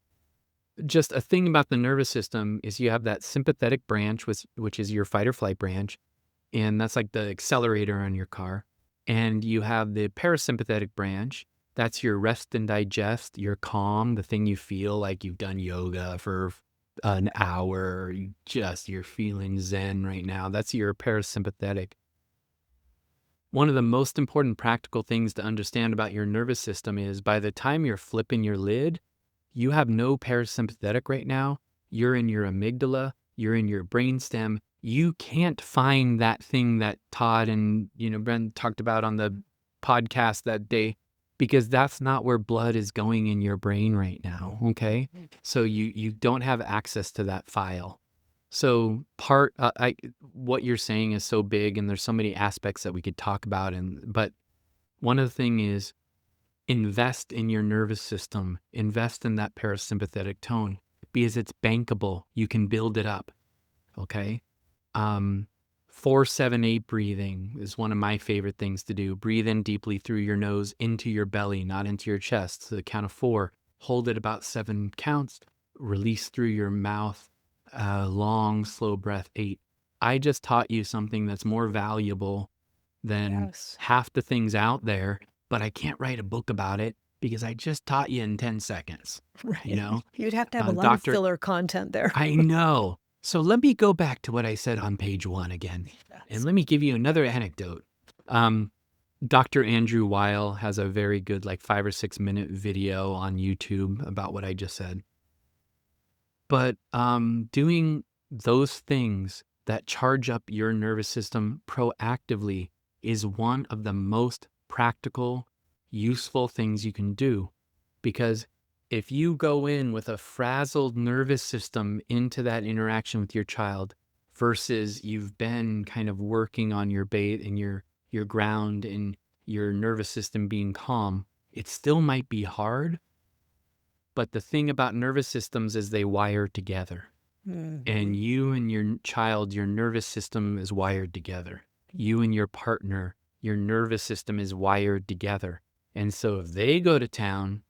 just a thing about the nervous system is you have that sympathetic branch, which is your fight or flight branch. and that's like the accelerator on your car. And you have the parasympathetic branch. That's your rest and digest, your calm, the thing you feel like you've done yoga for an hour, you're feeling zen right now. That's your parasympathetic. One of the most important practical things to understand about your nervous system is by the time you're flipping your lid, you have no parasympathetic right now. You're in your amygdala, you're in your brainstem. You can't find that thing that Todd and, Brent talked about on the podcast that day, because that's not where blood is going in your brain right now. Okay. So you don't have access to that file. So what you're saying is so big, and there's so many aspects that we could talk about. But one of the thing is, invest in your nervous system, invest in that parasympathetic tone, because it's bankable. You can build it up. Okay. 4-7-8 breathing is one of my favorite things to do. Breathe in deeply through your nose into your belly, not into your chest. So the count of 4, hold it about 7 counts, release through your mouth, long, slow breath, 8. I just taught you something that's more valuable than Yes. half the things out there, but I can't write a book about it because I just taught you in 10 seconds. Right. You'd have to have a lot of Doctor, filler content there. I know. So let me go back to what I said on page 1 again. Yes. And let me give you another anecdote. Dr. Andrew Weil has a very good, like 5 or 6 minute video on YouTube about what I just said. But doing those things that charge up your nervous system proactively is one of the most practical, useful things you can do. Because if you go in with a frazzled nervous system into that interaction with your child versus you've been kind of working on your bait and your ground and your nervous system being calm, it still might be hard. But the thing about nervous systems is they wire together. And you and your child, your nervous system is wired together. You and your partner, your nervous system is wired together. And so if they go to town,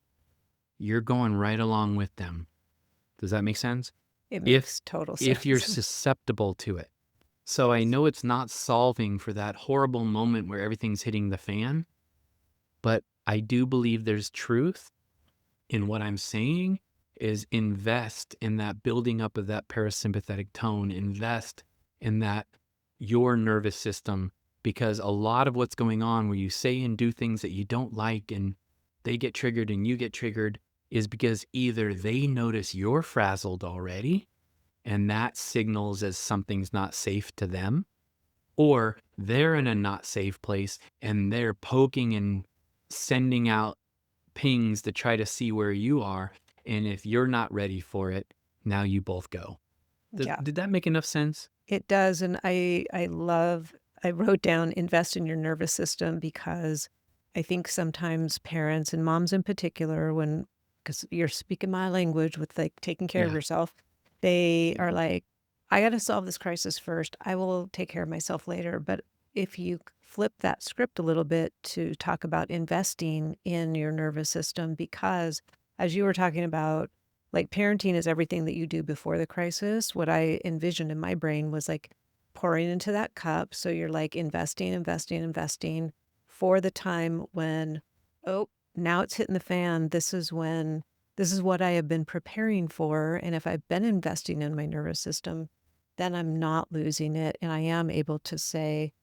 you're going right along with them. Does that make sense? It makes total sense. If you're susceptible to it. So I know it's not solving for that horrible moment where everything's hitting the fan, but I do believe there's truth in what I'm saying. Is invest in that building up of that parasympathetic tone, invest in that, your nervous system, because a lot of what's going on where you say and do things that you don't like and they get triggered and you get triggered is because either they notice you're frazzled already and that signals as something's not safe to them, or they're in a not safe place and they're poking and sending out pings to try to see where you are. And if you're not ready for it, now you both go. Yeah, Did that make enough sense? it does. And I wrote down invest in your nervous system because I think sometimes parents and moms in particular, because you're speaking my language with like taking care of Yeah. yourself, they are like, I got to solve this crisis first. I will take care of myself later. But if you flip that script a little bit to talk about investing in your nervous system, because as you were talking about, like parenting is everything that you do before the crisis. What I envisioned in my brain was like pouring into that cup. So you're like investing, investing, investing for the time when, oh, now it's hitting the fan. This is what I have been preparing for. And if I've been investing in my nervous system, then I'm not losing it. And I am able to say,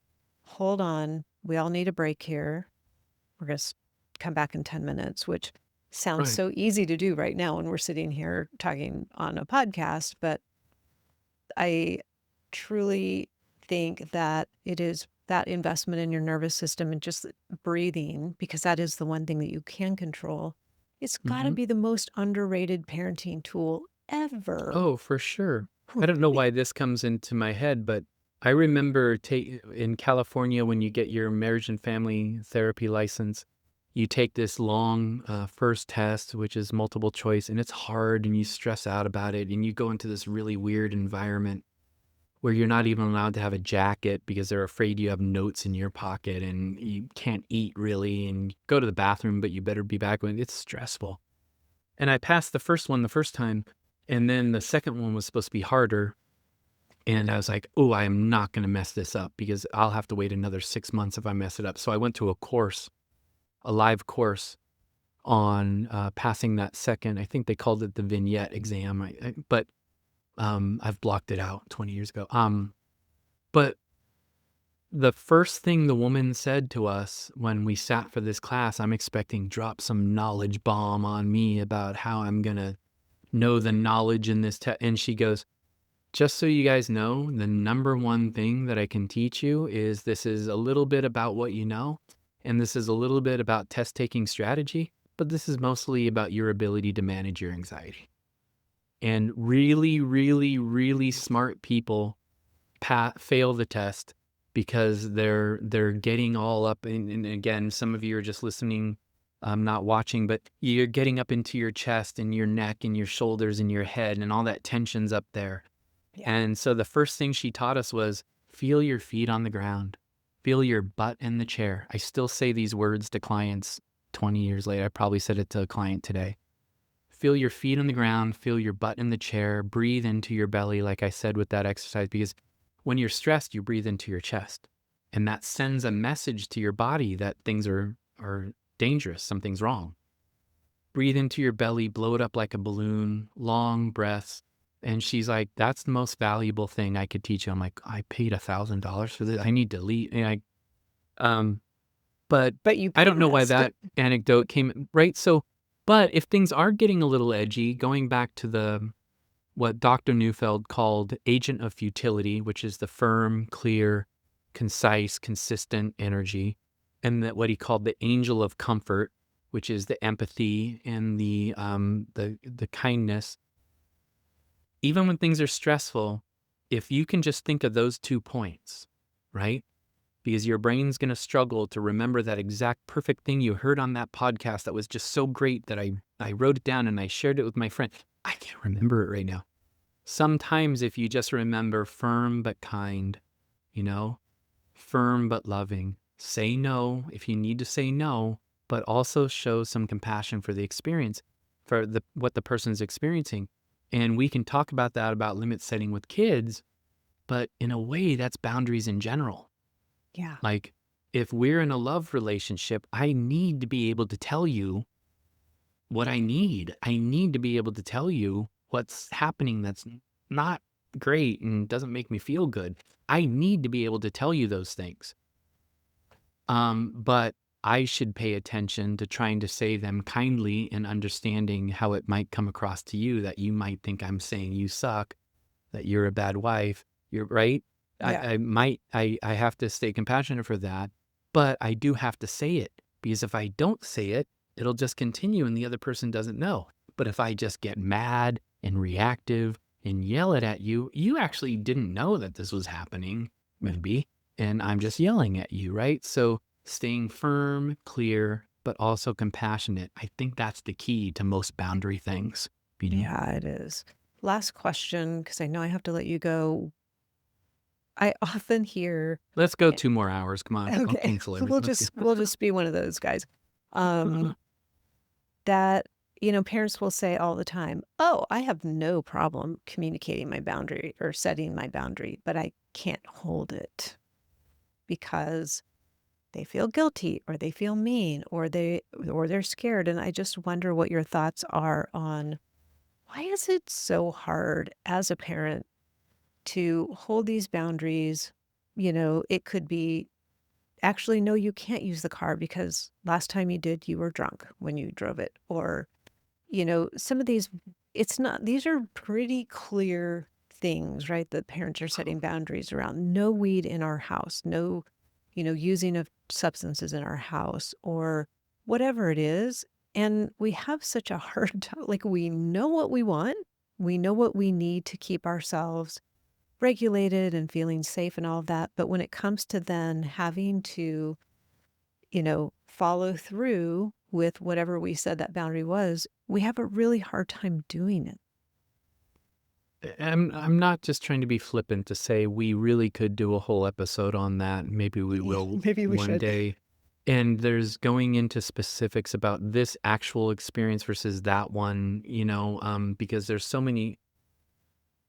hold on, we all need a break here. We're going to come back in 10 minutes, which sounds Right. so easy to do right now when we're sitting here talking on a podcast. But I truly think that it is that investment in your nervous system and just breathing, because that is the one thing that you can control. It's got to Mm-hmm. be the most underrated parenting tool ever. Oh, for sure. I don't know why this comes into my head, but I remember in California when you get your marriage and family therapy license, you take this long first test, which is multiple choice, and it's hard and you stress out about it and you go into this really weird environment where you're not even allowed to have a jacket because they're afraid you have notes in your pocket and you can't eat really and go to the bathroom, but you better be back when it's stressful. And I passed the first one the first time, and then the second one was supposed to be harder. And I was like, oh, I am not going to mess this up because I'll have to wait another 6 months if I mess it up. So I went to a live course on passing that second, I think they called it the vignette exam, but I've blocked it out 20 years ago. But the first thing the woman said to us when we sat for this class, I'm expecting drop some knowledge bomb on me about how I'm going to know the knowledge in this. And she goes, just so you guys know, the number one thing that I can teach you is this is a little bit about what you know, and this is a little bit about test taking strategy, but this is mostly about your ability to manage your anxiety. And really, really, really smart people fail the test because they're getting all up and again, some of you are just listening, not watching, but you're getting up into your chest and your neck and your shoulders and your head and all that tension's up there. Yeah. And so the first thing she taught us was feel your feet on the ground, feel your butt in the chair. I still say these words to clients 20 years later. I probably said it to a client today. Feel your feet on the ground, feel your butt in the chair, breathe into your belly, like I said with that exercise, because when you're stressed, you breathe into your chest. And that sends a message to your body that things are dangerous, something's wrong. Breathe into your belly, blow it up like a balloon, long breaths. And she's like, that's the most valuable thing I could teach you. I'm like, I paid $1,000 for this. I need to leave. But But you I don't know why passed. that anecdote came, right? So, but if things are getting a little edgy, going back to what Dr. Neufeld called agent of futility, which is the firm, clear, concise, consistent energy, and that what he called the angel of comfort, which is the empathy and the kindness. Even when things are stressful, if you can just think of those 2 points, right? Because your brain's going to struggle to remember that exact perfect thing you heard on that podcast that was just so great that I wrote it down and I shared it with my friend. I can't remember it right now. Sometimes if you just remember firm but kind, firm but loving, say no if you need to say no, but also show some compassion for the experience, for what the person's experiencing. And we can talk about that, about limit setting with kids, but in a way that's boundaries in general. Yeah. Like if we're in a love relationship, I need to be able to tell you what I need. I need to be able to tell you what's happening that's not great and doesn't make me feel good. I need to be able to tell you those things. But I should pay attention to trying to say them kindly and understanding how it might come across to you, that you might think I'm saying you suck, that you're a bad wife. You're right. Yeah. I have to stay compassionate for that, but I do have to say it, because if I don't say it, it'll just continue and the other person doesn't know. But if I just get mad and reactive and yell it at you, you actually didn't know that this was happening, maybe, and I'm just yelling at you, right? So staying firm, clear, but also compassionate. I think that's the key to most boundary things. Yeah, it is. Last question, because I know I have to let you go. I often hear, Let's go eh, 2 more hours. Come on, I'll okay, cancel we'll everything. Let's just we'll just be one of those guys. Um, go. that, parents will say all the time, "Oh, I have no problem communicating my boundary or setting my boundary, but I can't hold it because they feel guilty or they feel mean or they're scared." And I just wonder what your thoughts are on why is it so hard as a parent to hold these boundaries? It could be actually, no, you can't use the car because last time you did, you were drunk when you drove it. Or, some of these, it's not, these are pretty clear things, right? That parents are setting boundaries around. No weed in our house, no, using of substances in our house or whatever it is. And we have such a hard time. Like, we know what we want, we know what we need to keep ourselves regulated and feeling safe and all of that. But when it comes to then having to, follow through with whatever we said that boundary was, we have a really hard time doing it. I'm not just trying to be flippant to say we really could do a whole episode on that. Maybe we will Maybe we one should. day. And there's going into specifics about this actual experience versus that one, because there's so many.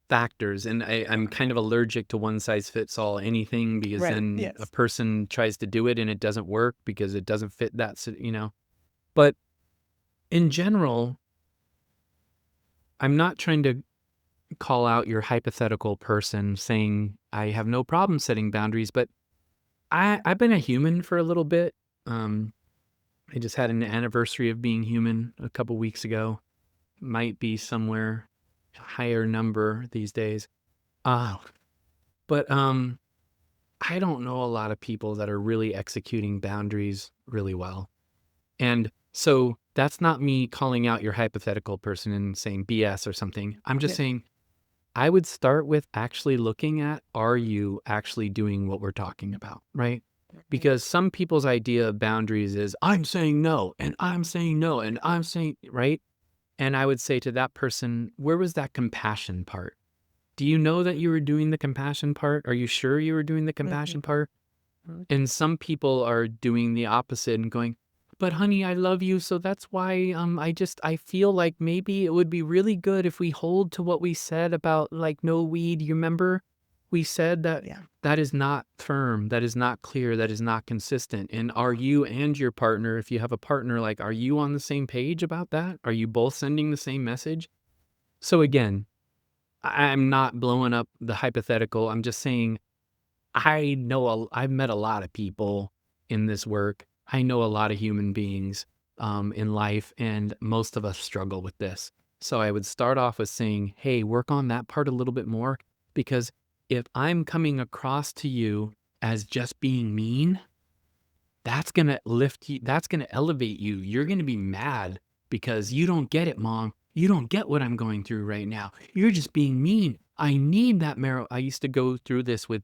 factors, and I'm kind of allergic to one size fits all anything, because Right. then a Yes. person tries to do it and it doesn't work because it doesn't fit that. But in general, I'm not trying to call out your hypothetical person saying I have no problem setting boundaries, but I've been a human for a little bit. Um, I just had an anniversary of being human a couple weeks ago. Might be somewhere higher number these days. Uh, but I don't know a lot of people that are really executing boundaries really well. And so that's not me calling out your hypothetical person and saying BS or something. I'm just Yeah. saying I would start with actually looking at, are you actually doing what we're talking about, right? Right. Because some people's idea of boundaries is I'm saying no, and I'm saying no, and I'm saying, right? And I would say to that person, where was that compassion part? Do you know that you were doing the compassion part? Are you sure you were doing the Mhm. compassion part? Mhm. And some people are doing the opposite and going, "But honey, I love you, so that's why, I feel like maybe it would be really good if we hold to what we said about, like, no weed. You remember? We said that Yeah. that is not firm, that is not clear, that is not consistent." And are you and your partner, if you have a partner, like, are you on the same page about that? Are you both sending the same message? So again, I'm not blowing up the hypothetical. I'm just saying I've met a lot of people in this work. I know a lot of human beings in life, and most of us struggle with this. So I would start off with saying, hey, work on that part a little bit more, because if I'm coming across to you as just being mean, that's going to lift you. That's going to elevate you. You're going to be mad because you don't get it, mom. You don't get what I'm going through right now. You're just being mean. I need that marrow. I used to go through this with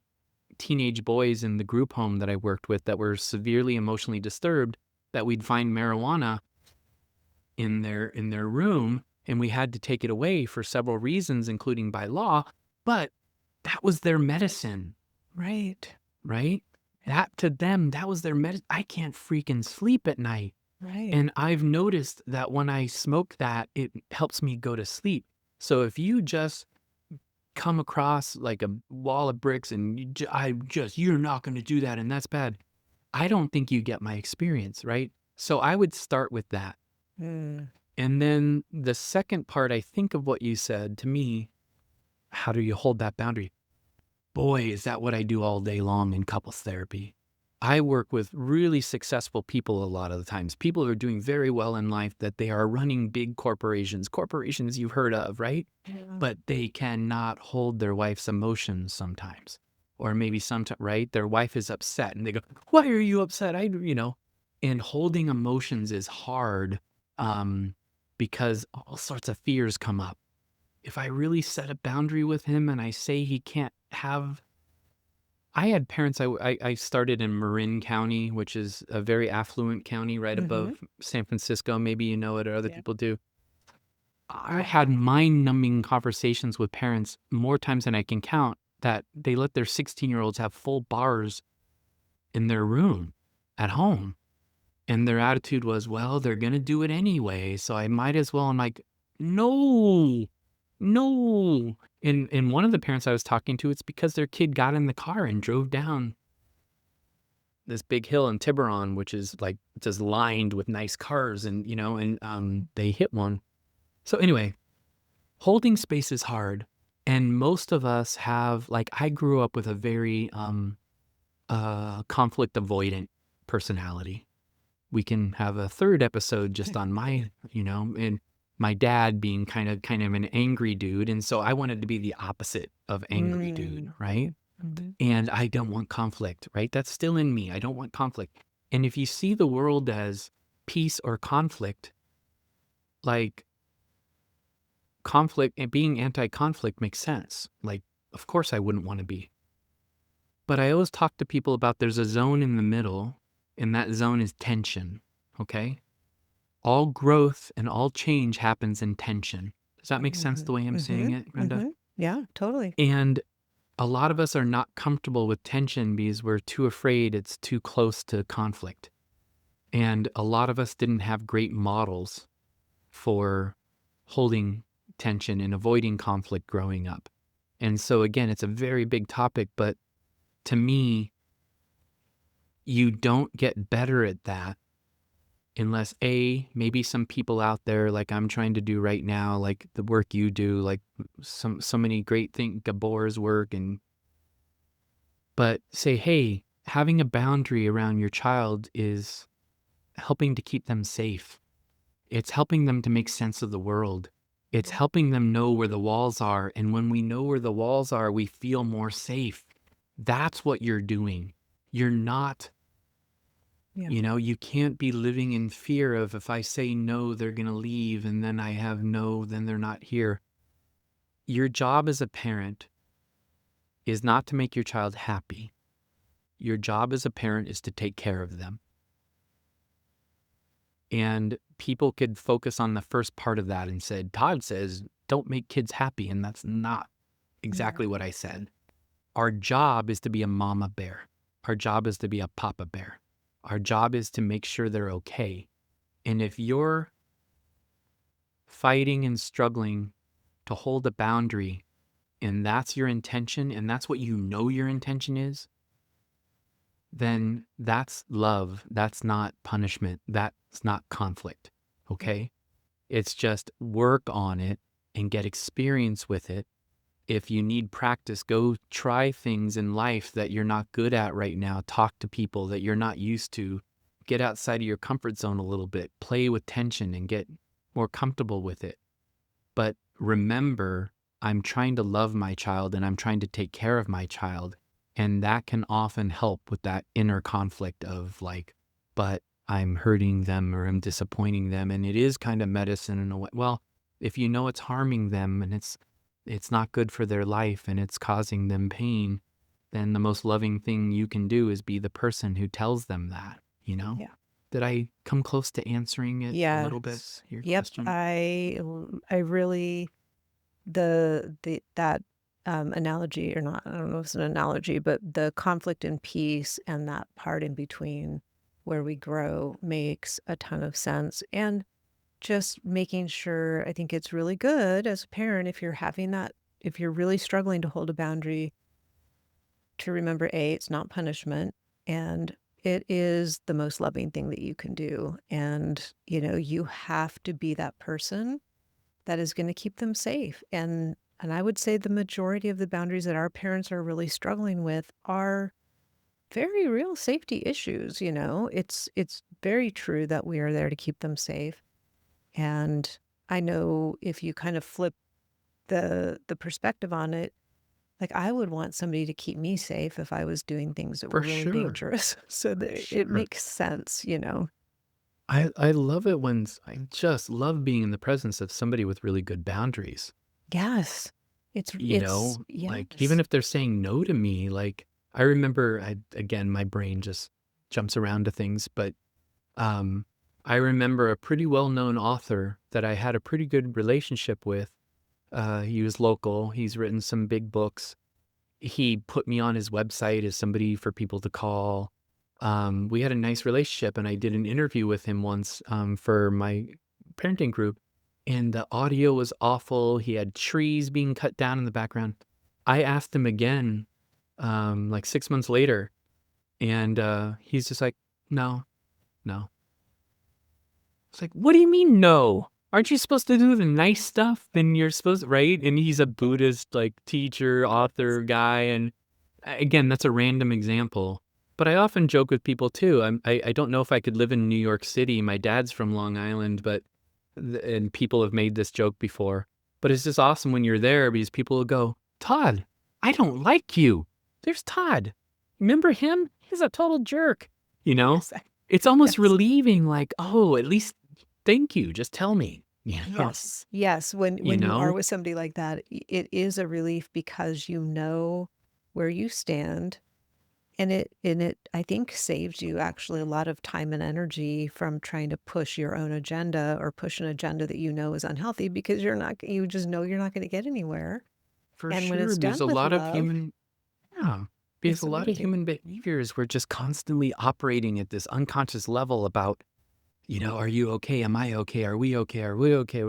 teenage boys in the group home that I worked with that were severely emotionally disturbed, that we'd find marijuana in their room, and we had to take it away for several reasons, including by law, but that was their medicine, Right. right? That to them, that was their medicine. I can't freaking sleep at night. Right. And I've noticed that when I smoke that, it helps me go to sleep. So if you just come across like a wall of bricks and you're not going to do that and that's bad, I don't think you get my experience, right? So I would start with that. Mm. And then the second part, I think, of what you said to me, how do you hold that boundary? Boy, is that what I do all day long in couples therapy. I work with really successful people a lot of the times. People who are doing very well in life, that they are running big corporations you've heard of, right? Yeah. But they cannot hold their wife's emotions sometimes. Or maybe sometimes, right? Their wife is upset and they go, why are you upset? And holding emotions is hard, um, because all sorts of fears come up. If I really set a boundary with him and I say he can't have, I had parents. I started in Marin County, which is a very affluent county right Mhm. above San Francisco. Maybe you know it or other Yeah. people do. I had mind-numbing conversations with parents more times than I can count, that they let their 16-year-olds have full bars in their room at home. And their attitude was, well, they're going to do it anyway, so I might as well. I'm like, no, no. And one of the parents I was talking to, it's because their kid got in the car and drove down this big hill in Tiburon, which is like just lined with nice cars, and they hit one. So anyway, holding space is hard. And most of us have, like, I grew up with a very conflict avoidant personality. We can have a third episode just on and my dad being kind of an angry dude. And so I wanted to be the opposite of angry dude, Mm. right? Mhm. And I don't want conflict, right? That's still in me. I don't want conflict. And if you see the world as peace or conflict, like, conflict and being anti-conflict makes sense. Like, of course I wouldn't want to be. But I always talk to people about, there's a zone in the middle, and that zone is tension. Okay? All growth and all change happens in tension. Does that make sense the Mhm. way I'm saying Mhm. it, Brenda? Mhm. Yeah, totally. And a lot of us are not comfortable with tension because we're too afraid it's too close to conflict. And a lot of us didn't have great models for holding tension and avoiding conflict growing up. And so again, it's a very big topic, but to me, you don't get better at that unless maybe some people out there like I'm trying to do right now, like the work you do, like so many great things, Gabor's work, but say, hey, having a boundary around your child is helping to keep them safe. It's helping them to make sense of the world. It's helping them know where the walls are. And when we know where the walls are, we feel more safe. That's what you're doing. You're not, Yeah. you can't be living in fear of if I say no, they're going to leave. And then I have no, then they're not here. Your job as a parent is not to make your child happy. Your job as a parent is to take care of them. And people could focus on the first part of that and said, Todd says, don't make kids happy. And that's not Yeah. exactly what I said. Our job is to be a mama bear. Our job is to be a papa bear. Our job is to make sure they're okay. And if you're fighting and struggling to hold a boundary, and that's your intention, and that's what you know your intention is, then that's love. That's not punishment. That's not conflict. Okay? It's just work on it and get experience with it. If you need practice, go try things in life that you're not good at right now. Talk to people that you're not used to. Get outside of your comfort zone a little bit. Play with tension and get more comfortable with it. But remember, I'm trying to love my child and I'm trying to take care of my child. And that can often help with that inner conflict of like, but I'm hurting them or I'm disappointing them. And it is kind of medicine in a way. Well, if you know it's harming them and it's not good for their life and it's causing them pain, then the most loving thing you can do is be the person who tells them that, Yeah. Did I come close to answering it a little bit, Yes. your Yep. question? I really, that analogy or not, I don't know if it's an analogy, but the conflict and peace and that part in between where we grow makes a ton of sense. And just making sure, I think it's really good as a parent if you're having that, if you're really struggling to hold a boundary, to remember it's not punishment, and it is the most loving thing that you can do. And, you have to be that person that is going to keep them safe. And I would say the majority of the boundaries that our parents are really struggling with are very real safety issues. It's very true that we are there to keep them safe. And I know if you kind of flip the perspective on it, like I would want somebody to keep me safe if I was doing things that were For really sure. dangerous. So For that it sure. makes sense. I love it when I just love being in the presence of somebody with really good boundaries. Yes. It's Like even yes. if they're saying no to me, like I remember again, my brain just jumps around to things, but um I remember a pretty well-known author that I had a pretty good relationship with. He was local. He's written some big books. He put me on his website as somebody for people to call. We had a nice relationship, and I did an interview with him once for my parenting group, and the audio was awful. He had trees being cut down in the background. I asked him again, like 6 months later, and he's just like, no, no. It's like, what do you mean no? Aren't you supposed to do the nice stuff? Then you're supposed, right? And he's a Buddhist like teacher, author guy, and again, that's a random example. But I often joke with people too. I don't know if I could live in New York City. My dad's from Long Island, but and people have made this joke before. But it's just awesome when you're there because people will go, Todd, I don't like you. There's Todd. Remember him? He's a total jerk. You know, Yes. it's almost Yes. relieving. Like, oh, at least thank you. Just tell me. Yes. Yes. When You when you are know, with somebody like that, it is a relief because you know where you stand. And it I think saves you actually a lot of time and energy from trying to push your own agenda or push an agenda that you know is unhealthy because you just know you're not going to get anywhere. for And when sure. it's Because done a with lot of love, human Yeah, if because a lot somebody of can, human behaviors, we're just constantly operating at this unconscious level about, are you okay? Am I okay? Are we okay? Are we okay?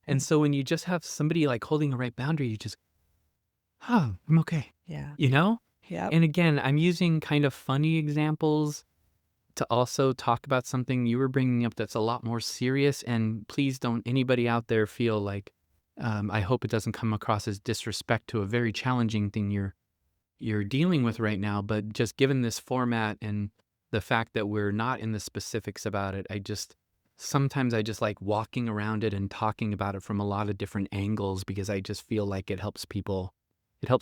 And so when you just have somebody like holding the right boundary, you just, "Oh, I'm okay." Yeah. You know? Yep. And again, I'm using kind of funny examples to also talk about something you were bringing up that's a lot more serious. And please don't anybody out there feel like, I hope it doesn't come across as disrespect to a very challenging thing you're dealing with right now. But just given this format and the fact that we're not in the specifics about it, sometimes I just like walking around it and talking about it from a lot of different angles because I just feel like it helps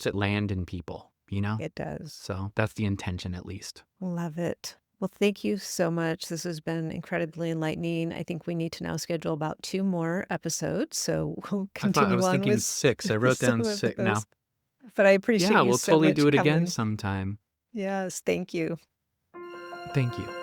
it land in people, you know? It does. So that's the intention at least. Love it. Well, thank you so much. This has been incredibly enlightening. I think we need to now schedule about 2 more episodes, so we'll I continue was on thinking with 6. I wrote down some of 6 now. those. But I appreciate Yeah, you we'll so totally do much it again coming. sometime. Yes, thank you. Thank you.